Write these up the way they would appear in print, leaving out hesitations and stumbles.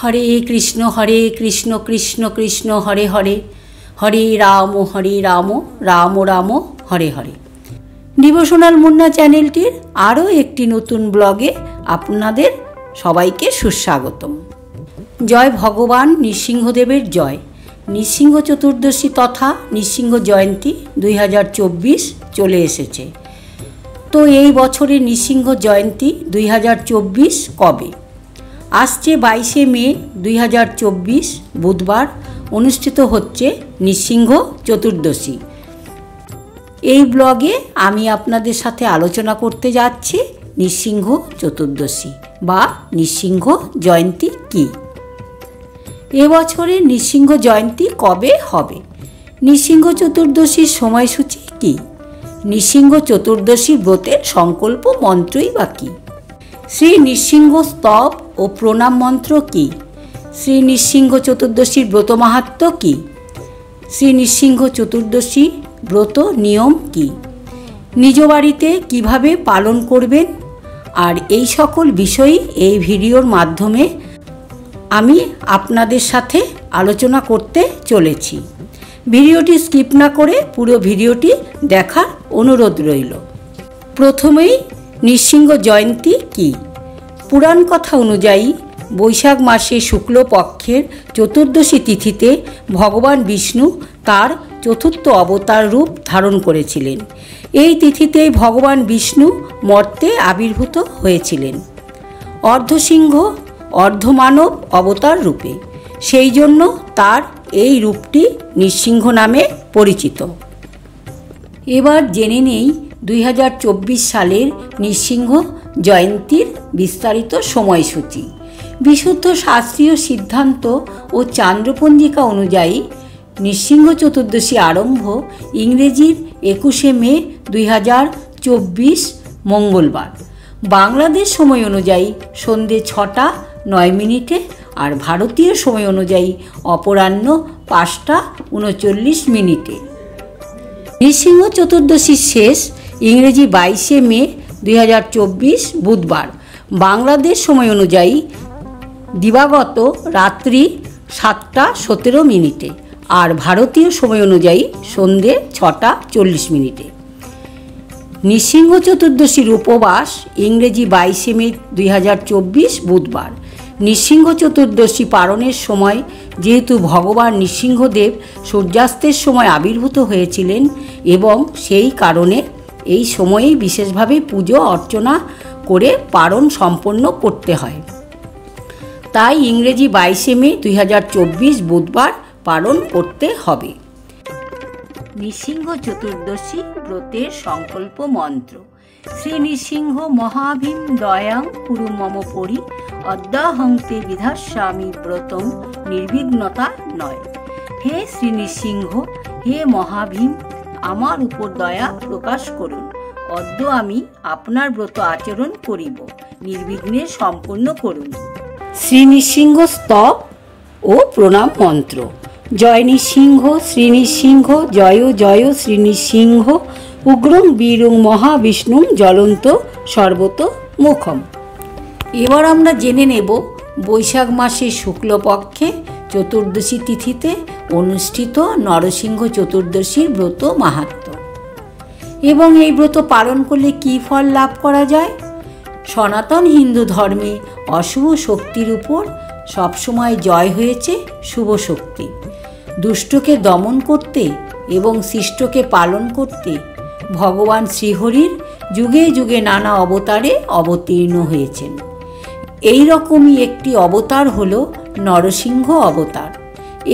হরে কৃষ্ণ কৃষ্ণ কৃষ্ণ হরে হরে, হরে Ram Ram Ram Hare Hare. Devotional Munna চ্যানেলটির আরও একটি নতুন ব্লগে আপনাদের সবাইকে সুস্বাগতম। জয় ভগবান নৃসিংহদেবের জয়। নৃসিংহ চতুর্দশী তথা নৃসিংহ জয়ন্তী 2024 চলে এসেছে। তো এই বছরের নৃসিংহ জয়ন্তী 2024 কবে? আসছে 22শে মে 2024 বুধবার অনুষ্ঠিত হচ্ছে নৃসিংহ চতুর্দশী। এই ব্লগে আমি আপনাদের সাথে আলোচনা করতে যাচ্ছি নৃসিংহ চতুর্দশী বা নৃসিংহ জয়ন্তী কী। এবছরে নৃসিংহ জয়ন্তী কবে হবে? নৃসিংহ চতুর্দশীর সময়সূচি কী? নৃসিংহ চতুর্দশী ব্রতের সংকল্প মন্ত্রই বা কী? শ্রী নৃসিংহ স্তব ও প্রণাম মন্ত্র কী? শ্রী নৃসিংহ চতুর্দশীর ব্রত মাহাত্ম্য কী? শ্রী নৃসিংহ চতুর্দশী ব্রত নিয়ম কী? নিজ বাড়িতে কীভাবে পালন করবেন? আর এই সকল বিষয়ই এই ভিডিওর মাধ্যমে আমি আপনাদের সাথে আলোচনা করতে চলেছি। ভিডিওটি স্কিপ না করে পুরো ভিডিওটি দেখার অনুরোধ রইল। প্রথমেই নৃসিংহ জয়ন্তী কী? পুরাণ কথা অনুযায়ী বৈশাখ মাসে শুক্লপক্ষের চতুর্দশী তিথিতে ভগবান বিষ্ণু তার চতুর্থ অবতার রূপ ধারণ করেছিলেন। এই তিথিতেই ভগবান বিষ্ণু মর্তে আবির্ভূত হয়েছিলেন অর্ধসিংহ অর্ধমানব অবতার রূপে। সেই জন্য তার এই রূপটি নৃসিংহ নামে পরিচিত। এবার জেনে নেই 2024 সালের নৃসিংহ জয়ন্তীর বিস্তারিত সময়সূচি। বিশুদ্ধ শাস্ত্রীয় সিদ্ধান্ত ও চান্দ্রপঞ্জিকা অনুযায়ী নৃসিংহ চতুর্দশী আরম্ভ ইংরেজির 21শে মে 2024 মঙ্গলবার। বাংলাদেশ সময় অনুযায়ী সন্ধ্যে 6টা 9 মিনিটে আর ভারতীয় সময় অনুযায়ী অপরাহ্ন 5টা 39 মিনিটে। নৃসিংহ চতুর্দশীর শেষ ইংরেজি 22শে মে 2024 বুধবার। বাংলাদেশ সময় অনুযায়ী দিবাগত রাত্রি 7টা 17 মিনিটে আর ভারতীয় সময় অনুযায়ী সন্ধ্যে 6টা 40 মিনিটে। নৃসিংহ চতুর্দশীর উপবাস ইংরেজি 22শে মে 2024 বুধবার। নৃসিংহ চতুর্দশী পালনের সময় যেহেতু ভগবান নৃসিংহদেব সূর্যাস্তের সময় আবির্ভূত হয়েছিলেন এবং সেই কারণে এই সময়েই বিশেষভাবে পুজো অর্চনা করে পালন সম্পন্ন করতে হয়। তাই ইংরেজি 22শে মে 2024 বুধবার পালন করতে হবে। নৃসিংহ চতুর্দশী ব্রতের সংকল্প মন্ত্র। শ্রী নৃসিংহ মহাভীম দয়াং কুরু মম পরি অদ্যাহংতে বিধাস্বামী ব্রতং নির্বিঘ্নতা নয়। হে শ্রী নৃসিংহ, হে মহাভীম, আমার উপর দয়া প্রকাশ করুন। অদ্য আমি আপনার ব্রত আচরণ করিব, নির্বিঘ্নে সম্পন্ন করুন। শ্রী নৃসিংহ স্তব ও প্রণাম মন্ত্র। জয় নৃসিংহ, শ্রী নৃসিংহ, জয় জয় শ্রী নৃসিংহ, উগ্রং বীরং মহাবিষ্ণুং জ্বলন্ত সর্বত মুখম। এবার আমরা জেনে নেব বৈশাখ মাসে শুক্লপক্ষে চতুর্দশী তিথিতে অনুষ্ঠিত নরসিংহ চতুর্দশীর ব্রত মাহাত্ম্য এবং এই ব্রত পালন করলে কী ফল লাভ করা যায়। সনাতন হিন্দু ধর্মে অশুভ শক্তির উপর সবসময় জয় হয়েছে শুভ শক্তি। দুষ্টকে দমন করতে এবং শিষ্টকে পালন করতে ভগবান শ্রীহরির যুগে যুগে নানা অবতারে অবতীর্ণ হয়েছেন। এই রকমই একটি অবতার হল নরসিংহ অবতার।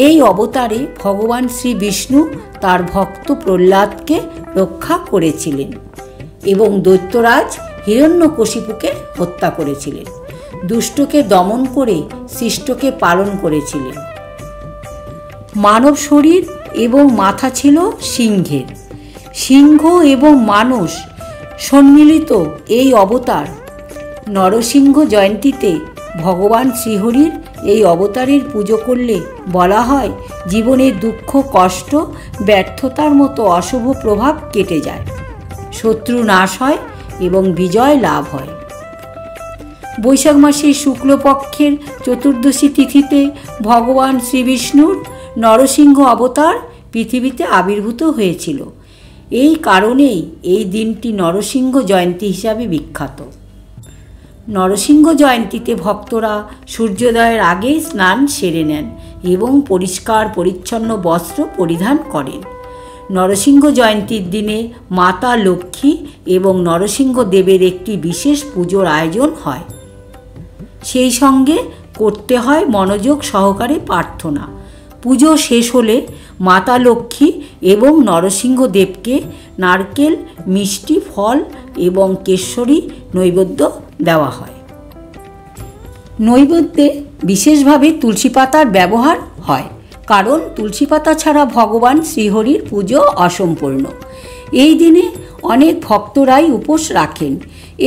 এই অবতারে ভগবান শ্রী বিষ্ণু তার ভক্ত প্রহ্লাদকে রক্ষা করেছিলেন এবং দৈত্যরাজ হিরণ্যকশিপুকে হত্যা করেছিলেন। দুষ্টকে দমন করে শিষ্টকে পালন করেছিলেন। মানব শরীর এবং মাথা ছিল সিংহের। সিংহ এবং মানুষ সম্মিলিত এই অবতার নরসিংহ জয়ন্তীতে ভগবান শ্রীহরির এই অবতারের পুজো করলে বলা হয় জীবনের দুঃখ, কষ্ট, ব্যর্থতার মতো অশুভ প্রভাব কেটে যায়, শত্রু নাশ হয় এবং বিজয় লাভ হয়। বৈশাখ মাসের শুক্লপক্ষের চতুর্দশী তিথিতে ভগবান শ্রীবিষ্ণুর নরসিংহ অবতার পৃথিবীতে আবির্ভূত হয়েছিল। এই কারণেই এই দিনটি নরসিংহ জয়ন্তী হিসাবে বিখ্যাত। নরসিংহ জয়ন্তীতে ভক্তরা সূর্যোদয়ের আগেই স্নান সেরে নেন এবং পরিষ্কার পরিচ্ছন্ন বস্ত্র পরিধান করেন। নরসিংহ জয়ন্তীর দিনে মাতা লক্ষ্মী এবং নরসিংহ দেবের একটি বিশেষ পুজোর আয়োজন হয়। সেই সঙ্গে করতে হয় মনোযোগ সহকারে প্রার্থনা। পুজো শেষ হলে মাতা লক্ষ্মী এবং নরসিংহ দেবকে নারকেল, মিষ্টি ফল এবং কেশরী নৈবেদ্য দেওয়া হয়। নৈবেদ্যে বিশেষভাবে তুলসী পাতার ব্যবহার হয়, কারণ তুলসী পাতা ছাড়া ভগবান শ্রীহরির পুজো অসম্পূর্ণ। এই দিনে অনেক ভক্তরাই উপোস রাখেন।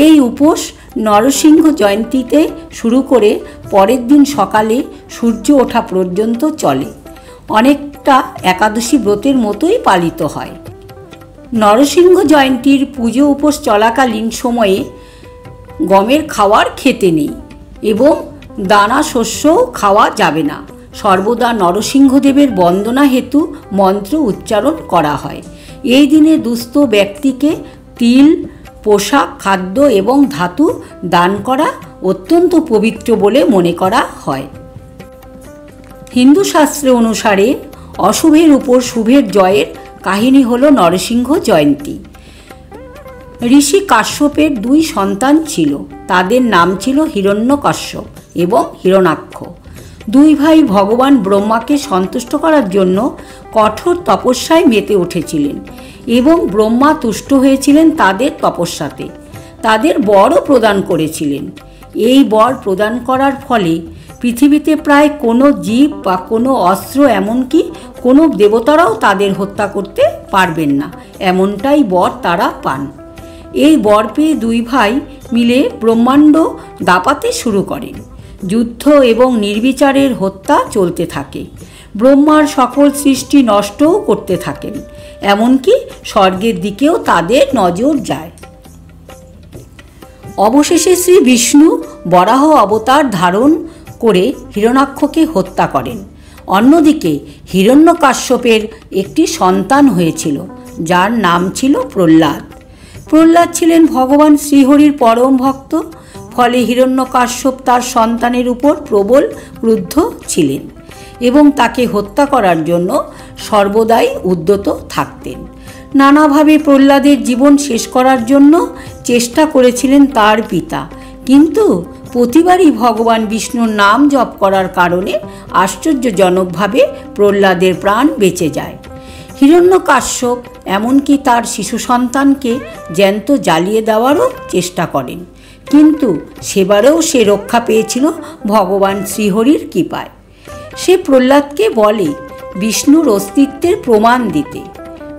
এই উপোস নরসিংহ জয়ন্তীতে শুরু করে পরের দিন সকালে সূর্য ওঠা পর্যন্ত চলে। অনেকটা একাদশী ব্রতের মতোই পালিত হয়। নরসিংহ জয়ন্তীর পুজো উপোস চলাকালীন সময়ে গমের খাবার খেতে নেই এবং দানা শস্যও খাওয়া যাবে না। সর্বদা নরসিংহদেবের বন্দনা হেতু মন্ত্র উচ্চারণ করা হয়। এই দিনে দুস্থ ব্যক্তিকে তিল, পোশাক, খাদ্য এবং ধাতু দান করা অত্যন্ত পবিত্র বলে মনে করা হয়। হিন্দু শাস্ত্র অনুসারে অশুভের উপর শুভের জয়ের কাহিনী হল নরসিংহ জয়ন্তী। ঋষি কাশ্যপের 2 সন্তান ছিল। তাদের নাম ছিল হিরণ্যকশ্যপ এবং হিরণাক্ষ। 2 ভাই ভগবান ব্রহ্মাকে সন্তুষ্ট করার জন্য কঠোর তপস্যায় মেতে উঠেছিলেন এবং ব্রহ্মা তুষ্ট হয়েছিলেন তাদের তপস্যাতে। তাদের বরও প্রদান করেছিলেন। এই বর প্রদান করার ফলে পৃথিবীতে প্রায় কোনো জীব বা কোনো অস্ত্র, এমনকি কোনো দেবতারাও তাদের হত্যা করতে পারবেন না, এমনটাই বর তারা পান। এই বর পেয়ে 2 ভাই মিলে ব্রহ্মাণ্ড দাপাতে শুরু করেন। যুদ্ধ এবং নির্বিচারের হত্যা চলতে থাকে। ব্রহ্মার সকল সৃষ্টি নষ্টও করতে থাকেন, এমনকি স্বর্গের দিকেও তাদের নজর যায়। অবশেষে শ্রী বিষ্ণু বরাহ অবতার ধারণ করে হিরণাক্ষকে হত্যা করেন। অন্যদিকে হিরণ্যকাশ্যপের একটি সন্তান হয়েছিল, যার নাম ছিল প্রহ্লাদ। প্রহ্লাদ ছিলেন ভগবান শ্রীহরির পরম ভক্ত। ফলে হিরণ্যকাশ্যপ তার সন্তানের উপর প্রবল ক্রুদ্ধ ছিলেন এবং তাকে হত্যা করার জন্য সর্বদাই উদ্যত থাকতেন। নানাভাবে প্রহ্লাদের জীবন শেষ করার জন্য চেষ্টা করেছিলেন তার পিতা, কিন্তু প্রতিবারই ভগবান বিষ্ণুর নাম জপ করার কারণে আশ্চর্যজনকভাবে প্রহ্লাদের প্রাণ বেঁচে যায়। হিরণ্যকাশ্যপ এমনকি তার শিশু সন্তানকে জ্যান্ত জ্বালিয়ে দেওয়ারও চেষ্টা করেন, কিন্তু সেবারেও সে রক্ষা পেয়েছিল ভগবান শ্রীহরির কৃপায়। সে প্রহ্লাদকে বলে বিষ্ণুর অস্তিত্বের প্রমাণ দিতে।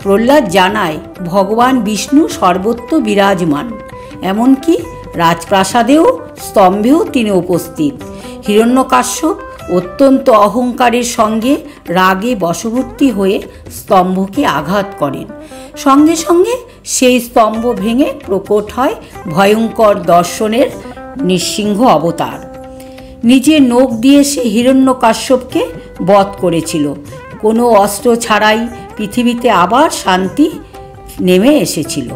প্রহ্লাদ জানায় ভগবান বিষ্ণু সর্বত্র বিরাজমান, এমনকি রাজপ্রাসাদেও স্তম্ভেও তিনি উপস্থিত। হিরণ্যকাশ্যপ অত্যন্ত অহংকারের সঙ্গে রাগে বশবর্তী হয়ে স্তম্ভকে আঘাত করেন। সঙ্গে সঙ্গে সেই স্তম্ভ ভেঙে প্রকট হয় ভয়ঙ্কর দর্শনের নৃসিংহ অবতার। নিজের নখ দিয়ে সে হিরণ্যকাশ্যপকে বধ করেছিল। কোনো অস্ত্র ছাড়াই পৃথিবীতে আবার শান্তি নেমে এসেছিল।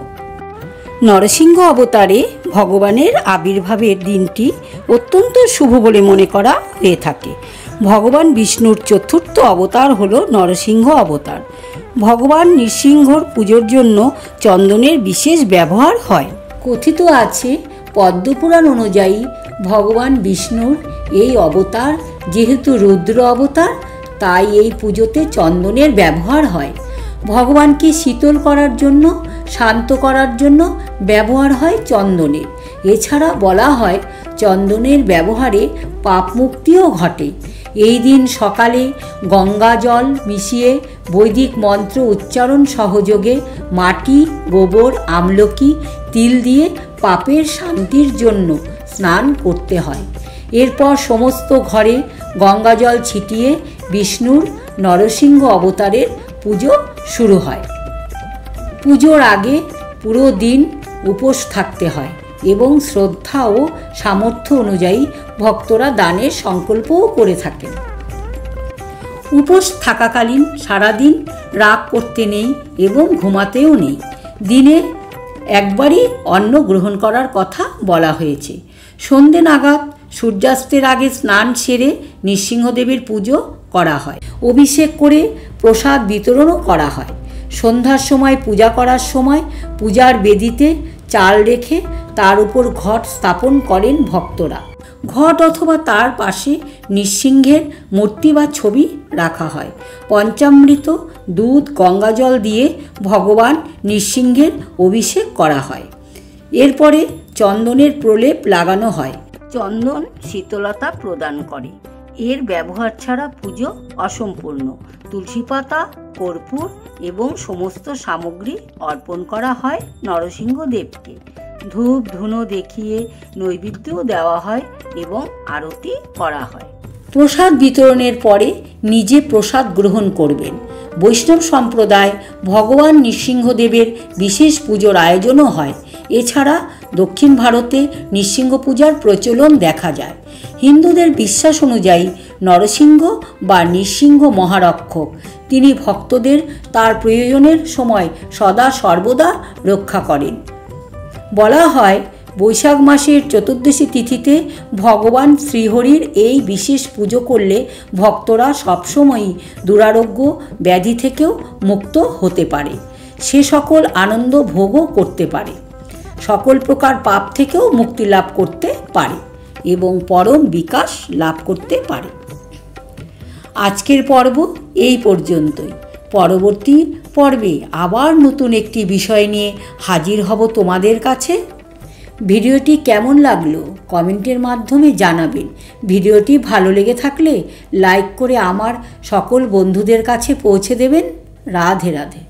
নরসিংহ অবতারে ভগবানের আবির্ভাবের দিনটি অত্যন্ত শুভ বলে মনে করা হয়ে থাকে। ভগবান বিষ্ণুর 4র্থ অবতার হল নরসিংহ অবতার। ভগবান নৃসিংহর পুজোর জন্য চন্দনের বিশেষ ব্যবহার হয়। কথিত আছে পদ্মপুরাণ অনুযায়ী ভগবান বিষ্ণুর এই অবতার যেহেতু রুদ্র অবতার, তাই এই পুজোতে চন্দনের ব্যবহার হয়। ভগবানকে শীতল করার জন্য, শান্ত করার জন্য ব্যবহার হয় চন্দনের। এছাড়া বলা হয় চন্দনের ব্যবহারে পাপ মুক্তিও ঘটে। এই দিন সকালে গঙ্গা জল মিশিয়ে বৈদিক মন্ত্র উচ্চারণ সহযোগে মাটি, গোবর, আমলকি, তিল দিয়ে পাপের শান্তির জন্য স্নান করতে হয়। এরপর সমস্ত ঘরে গঙ্গা জল ছিটিয়ে বিষ্ণুর নরসিংহ অবতারের পুজো শুরু হয়। পুজোর আগে পুরো দিন উপোস থাকতে হয়, এবং শ্রদ্ধা ও সামর্থ্য অনুযায়ী ভক্তরা দানের সংকল্পও করে থাকেন। উপোস থাকাকালীন সারাদিন রাগ করতে নেই এবং ঘুমাতেও নেই। দিনে একবারই অন্ন গ্রহণ করার কথা বলা হয়েছে। সন্ধে নাগাদ সূর্যাস্তের আগে স্নান সেরে নৃসিংহদেবের পুজো করা হয়। অভিষেক করে প্রসাদ বিতরণও করা হয়। সন্ধ্যার সময় পূজা করার সময় পূজার বেদিতে চাল রেখে তার উপর ঘট স্থাপন করেন ভক্তরা। ঘট অথবা তার পাশে নৃসিংহের মূর্তি বা ছবি রাখা হয়। পঞ্চামৃত, দুধ, গঙ্গাজল দিয়ে ভগবান নৃসিংহের অভিষেক করা হয়। এরপরে চন্দনের প্রলেপ লাগানো হয়। চন্দন শীতলতা প্রদান করে। এর ব্যবহার ছাড়া পুজো অসম্পূর্ণ। তুলসী পাতা, কর্পূর এবং সমস্ত সামগ্রী অর্পণ করা হয় নরসিংহদেবকে। ধূপ ধুনো দেখিয়ে নৈবেদ্যও দেওয়া হয় এবং আরতি করা হয়। প্রসাদ বিতরণের পরে নিজে প্রসাদ গ্রহণ করবেন। বৈষ্ণব সম্প্রদায় ভগবান নৃসিংহদেবের বিশেষ পুজোর আয়োজনও হয়। এছাড়া দক্ষিণ ভারতে নৃসিংহ পূজার প্রচলন দেখা যায়। হিন্দুদের বিশ্বাস অনুযায়ী নরসিংহ বা নৃসিংহ মহারক্ষক। তিনি ভক্তদের তার প্রয়োজনের সময় সদা সর্বদা রক্ষা করেন। বলা হয়, বৈশাখ মাসের চতুর্দশী তিথিতে ভগবান শ্রীহরির এই বিশেষ পুজো করলে ভক্তরা সবসময়ই দুরারোগ্য ব্যাধি থেকেও মুক্ত হতে পারে। সে সকল আনন্দ ভোগও করতে পারে, সকল প্রকার পাপ থেকেও মুক্তি লাভ করতে পারে এবং পরম বিকাশ লাভ করতে পারে। আজকের পর্ব এই পর্যন্তই। পরবর্তী পর্বে আবার নতুন একটি বিষয় নিয়ে হাজির হব তোমাদের কাছে। ভিডিওটি কেমন লাগলো কমেন্টের মাধ্যমে জানাবেন। ভিডিওটি ভালো লেগে থাকলে লাইক করে আমার সকল বন্ধুদের কাছে পৌঁছে দেবেন। রাধে রাধে।